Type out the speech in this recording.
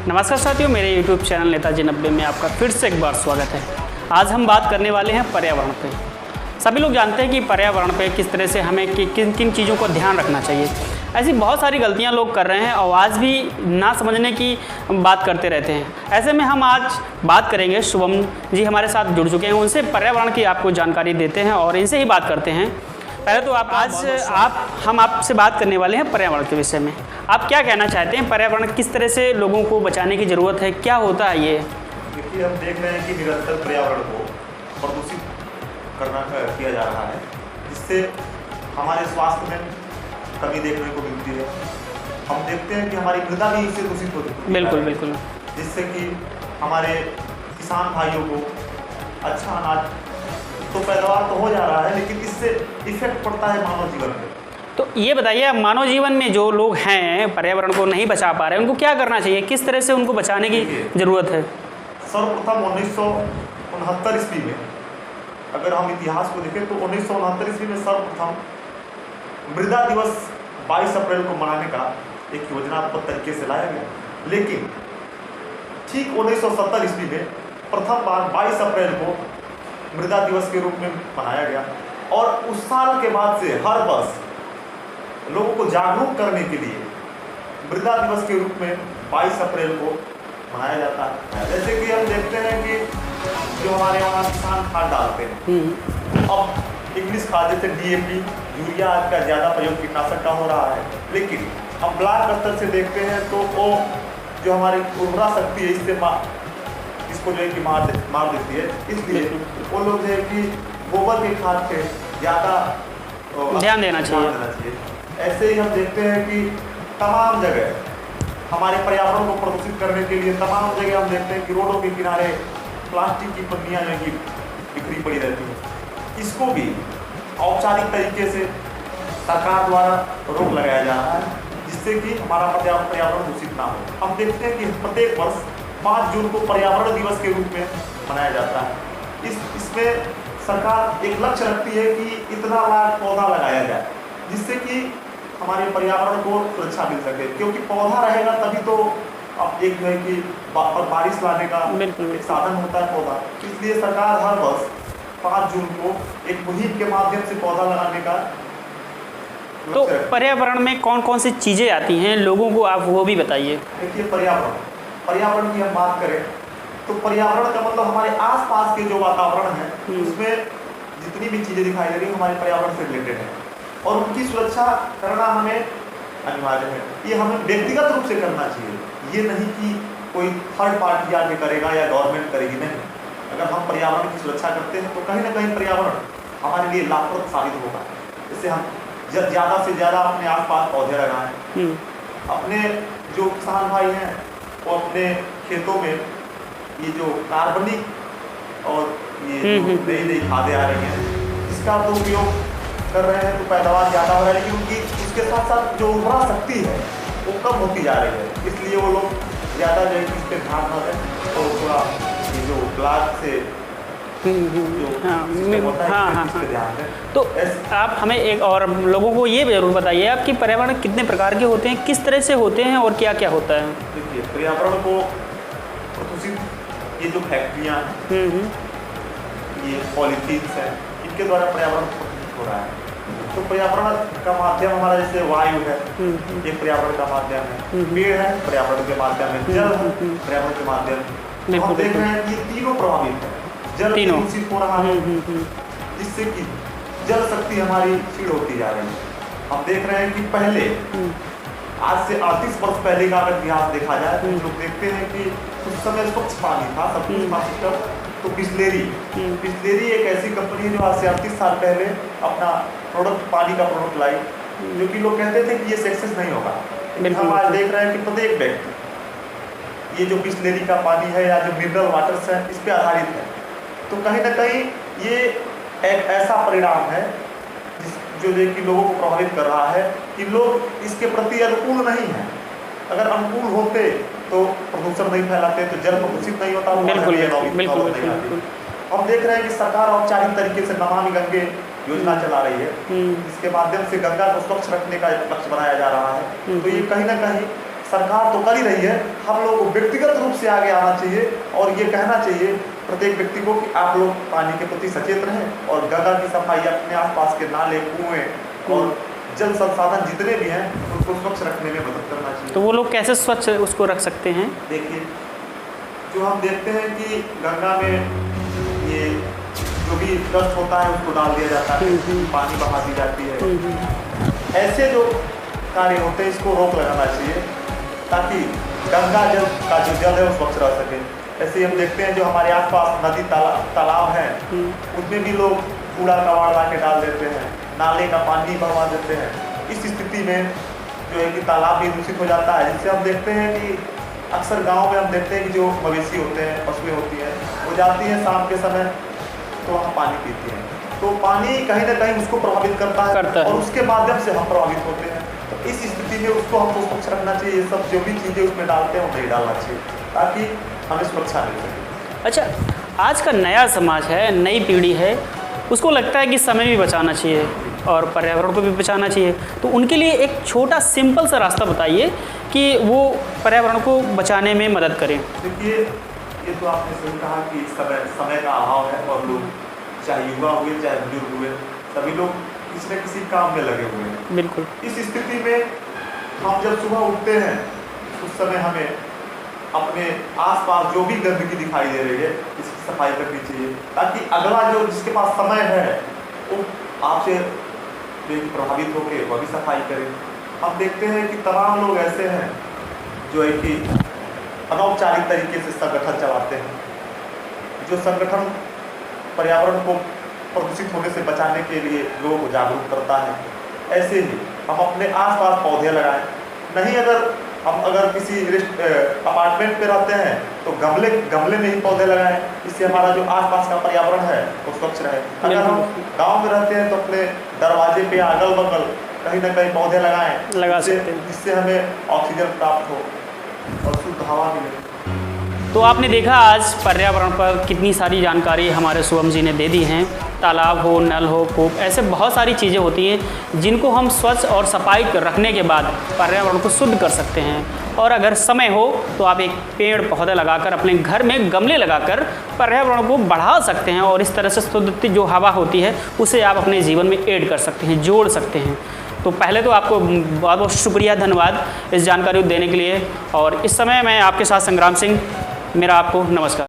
नमस्कार साथियों, मेरे YouTube चैनल नेताजी 90 में आपका फिर से एक बार स्वागत है। आज हम बात करने वाले हैं पर्यावरण पे। सभी लोग जानते हैं कि पर्यावरण पे किस तरह से हमें किन किन चीज़ों को ध्यान रखना चाहिए। ऐसी बहुत सारी गलतियां लोग कर रहे हैं और आज भी ना समझने की बात करते रहते हैं। ऐसे में हम आज बात करेंगे, शुभम जी हमारे साथ जुड़ चुके हैं, उनसे पर्यावरण की आपको जानकारी देते हैं और इनसे ही बात करते हैं। पहले तो हम आपसे बात करने वाले हैं पर्यावरण के विषय में। आप क्या कहना चाहते हैं, पर्यावरण किस तरह से लोगों को बचाने की ज़रूरत है, क्या होता है ये? देखिए, हम देख रहे हैं कि निरंतर पर्यावरण को प्रदूषित किया जा रहा है, जिससे हमारे स्वास्थ्य में कमी देखने को मिलती है। हम देखते हैं कि हमारी मृदा भी इससे दूषित हो चुकी है। बिल्कुल बिल्कुल। जिससे कि हमारे किसान भाइयों को अच्छा अनाज तो पैदावार तो हो जा रहा है, लेकिन इससे इफेक्ट पड़ता है मानव जीवन पे। तो ये बताइए, मानव जीवन में जो लोग हैं पर्यावरण को नहीं बचा पा रहे हैं, उनको क्या करना चाहिए, किस तरह से उनको बचाने की ज़रूरत है? सर्वप्रथम 1969 ईस्वी में, अगर हम इतिहास को देखें तो 1969 ईस्वी में सर्वप्रथम मृदा दिवस 22 अप्रैल को मनाने का एक योजनात्मक तरीके से लाया गया। लेकिन ठीक 1970 ईस्वी में प्रथम बार 22 अप्रैल को मृदा दिवस के रूप में मनाया गया, और उस साल के बाद से हर वर्ष लोगों को जागरूक करने के लिए मृदा दिवस के रूप में 22 अप्रैल को मनाया जाता है। जैसे कि हम देखते हैं कि जो हमारे वहाँ किसान खाद डालते हैं, अब इंग्लिश खाद जैसे DAP, यूरिया आदि का ज़्यादा प्रयोग कीटनाशक का हो रहा है, लेकिन हम ब्लॉक स्तर से देखते हैं तो वो जो हमारी उर्वरा शक्ति है इसको जो है कि मार देती है। इसलिए वो लोग जो है कि गोबर के खाद पे ज़्यादा ध्यान देना चाहिए। ऐसे ही हम देखते हैं कि तमाम जगह हमारे पर्यावरण को प्रदूषित करने के लिए तमाम जगह हम देखते हैं कि रोडों के किनारे प्लास्टिक की पन्नियाँ जो कि बिखरी पड़ी रहती हैं। इसको भी औपचारिक तरीके से सरकार द्वारा रोक लगाया जा रहा है, जिससे कि हमारा पर्यावरण दूषित ना हो। हम देखते हैं कि प्रत्येक वर्ष 5 जून को पर्यावरण दिवस के रूप में मनाया जाता है। इसमें सरकार एक लक्ष्य रखती है कि इतना लाख पौधा लगाया जाए, जिससे कि हमारे पर्यावरण को सुरक्षा मिल सके, क्योंकि पौधा रहेगा तभी तो अब एक जो है कि बारिश लाने का एक साधन होता है पौधा। इसलिए सरकार हर वर्ष 5 जून को एक मुहिम के माध्यम से पौधा लगाने का। तो पर्यावरण में कौन कौन सी चीज़ें आती हैं, लोगों को आप वो भी बताइए। देखिए, पर्यावरण की हम बात करें तो पर्यावरण का मतलब हमारे आसपास के जो वातावरण है उसमें जितनी भी चीज़ें दिखाई दे रही है हमारे पर्यावरण से रिलेटेड है, और उनकी सुरक्षा करना हमें अनिवार्य है। ये हमें व्यक्तिगत रूप से करना चाहिए, ये नहीं कि कोई थर्ड पार्टी आके करेगा या गवर्नमेंट करेगी, नहीं। अगर हम पर्यावरण की सुरक्षा करते हैं तो कहीं ना कहीं पर्यावरण हमारे लिए लाभप्रद साबित होगा। जैसे हम ज़्यादा से ज़्यादा अपने आसपास पौधे लगाएं। अपने जो किसान भाई हैं वो अपने खेतों में ये जो कार्बनिक और ये नई नई खादें आ रही हैं, इसका तो उपयोग कर रहे हैं तो पैदावार ज़्यादा हो रहा है, लेकिन उनकी उसके साथ साथ जो उर्वरा शक्ति है वो कम होती जा रही है। इसलिए वो लोग ज़्यादा जो है इस पर ध्यान न दें, तो थोड़ा ये जो ब्लॉक से तो आप हमें एक और लोगों को ये जरूर बताइए आप कि पर्यावरण कितने प्रकार के होते हैं, किस तरह से होते हैं और क्या क्या होता है? देखिए, पर्यावरण को प्रदूषित ये जो फैक्ट्रियाँ ये पॉलीथीन्स हैं, इनके द्वारा पर्यावरण प्रदूषित हो रहा है। तो पर्यावरण का माध्यम हमारा जैसे वायु है, ये पर्यावरण का माध्यम है, पेड़ है पर्यावरण के माध्यम है, जल है पर्यावरण के माध्यम है। हम देख रहे हैं कि ये तीनों प्रभावित है। जल दूषित हो रहा है, जिससे कि जल शक्ति हमारी क्षीण होती जा रही है। हम देख रहे हैं कि पहले आज से 38 वर्ष पहले का अगर इतिहास देखा जाए तो लोग देखते हैं कि उस समय स्वच्छ पानी था, सब कुछ था सिस्टम। तो बिस्लेरी एक ऐसी कंपनी है जो आज से 38 साल पहले अपना पानी का प्रोडक्ट लाई, जो कि लोग कहते थे कि ये सक्सेस नहीं होगा। हम आज देख रहे हैं कि प्रत्येक व्यक्ति ये जो बिस्लेरी का पानी है या जो मिनरल वाटर्स है इस पर आधारित है। तो कहीं ना कहीं ये एक ऐसा परिणाम है जो कि लोगों को प्रभावित कर रहा है कि लोग इसके प्रति अनुकूल नहीं है। अगर अनुकूल होते तो प्रदूषण नहीं फैलाते, तो जल प्रदूषित नहीं होता। बिल्कुल। हम देख रहे हैं कि सरकार औपचारिक तरीके से नमामि गंगे योजना चला रही है, इसके माध्यम से गंगा को स्वच्छ रखने का एक लक्ष्य बनाया जा रहा है। तो ये कहीं ना कहीं सरकार तो कर ही रही है, हम लोग को व्यक्तिगत रूप से आगे आना चाहिए और ये कहना चाहिए प्रत्येक व्यक्ति को कि आप लोग पानी के प्रति सचेत रहें और गंगा की सफाई, अपने आसपास के नाले, कुएं और जल संसाधन जितने भी हैं उनको स्वच्छ रखने में मदद करना चाहिए। तो वो लोग कैसे स्वच्छ उसको रख सकते हैं? देखिए, जो हम देखते हैं कि गंगा में ये जो भी डस्ट होता है उसको डाल दिया जाता है, पानी बहा दी जाती है। ऐसे जो कार्य होते हैं इसको रोक लगाना चाहिए ताकि गंगा जल का जो जल है वो स्वच्छ रह सके। ऐसे हम देखते हैं जो हमारे आसपास नदी तालाब हैं उसमें भी लोग कूड़ा कबाड़ ला के डाल देते हैं, नाले का पानी बहवा देते हैं। इस स्थिति में जो है कि तालाब भी दूषित हो जाता है, जिससे हम देखते हैं कि अक्सर गांव में हम देखते हैं कि जो मवेशी होते हैं, पशुएं होती हैं, वो जाती हैं शाम के समय तो वहाँ पानी पीती हैं, तो पानी कहीं ना कहीं उसको प्रभावित करता है और उसके माध्यम से हम प्रभावित होते हैं। तो इस स्थिति में उसको हमको स्वच्छ रखना चाहिए, ये सब जो भी चीज़ें उसमें डालते हैं वो नहीं डालना चाहिए ताकि हमें सुरक्षा मिल सके। अच्छा, आज का नया समाज है, नई पीढ़ी है, उसको लगता है कि समय भी बचाना चाहिए और पर्यावरण को भी बचाना चाहिए, तो उनके लिए एक छोटा सिंपल सा रास्ता बताइए कि वो पर्यावरण को बचाने में मदद करें। देखिए, ये तो आपने सही कहा कि समय का अभाव है और लोग चाहे युवा हुए चाहे बुजुर्ग हुए सभी लोग किसी न किसी काम में लगे हुए हैं। बिल्कुल। इस स्थिति में हम जब सुबह उठते हैं उस समय हमें अपने आसपास जो भी गंदगी दिखाई दे रही है इसकी सफाई करनी चाहिए ताकि अगला जो जिसके पास समय है वो आपसे प्रभावित होकर वह भी सफाई करे। हम देखते हैं कि तमाम लोग ऐसे हैं जो है कि अनौपचारिक तरीके से संगठन चलाते हैं, जो संगठन पर्यावरण को प्रदूषित होने से बचाने के लिए लोगों को जागरूक करता है। ऐसे ही हम अपने आसपास पौधे लगाएं, नहीं अगर किसी अपार्टमेंट पे रहते हैं तो गमले में ही पौधे लगाएं, इससे हमारा जो आसपास का पर्यावरण है वो स्वच्छ रहे। अगर हम गांव में रहते हैं तो अपने दरवाजे पे अगल बगल कहीं ना कहीं पौधे लगा सकते हैं, जिससे हमें ऑक्सीजन प्राप्त हो और शुद्ध हवा मिले। तो आपने देखा आज पर्यावरण पर कितनी सारी जानकारी हमारे शुभम जी ने दे दी हैं। तालाब हो, नल हो, कूप, ऐसे बहुत सारी चीज़ें होती हैं जिनको हम स्वच्छ और सफाई रखने के बाद पर्यावरण को शुद्ध कर सकते हैं। और अगर समय हो तो आप एक पेड़ पौधे लगाकर अपने घर में गमले लगाकर पर्यावरण को बढ़ा सकते हैं और इस तरह से शुद्ध जो हवा होती है उसे आप अपने जीवन में ऐड कर सकते हैं, जोड़ सकते हैं। तो पहले तो आपको बहुत बहुत शुक्रिया, धन्यवाद इस जानकारी देने के लिए। और इस समय मैं आपके साथ संग्राम सिंह, मेरा आपको नमस्कार।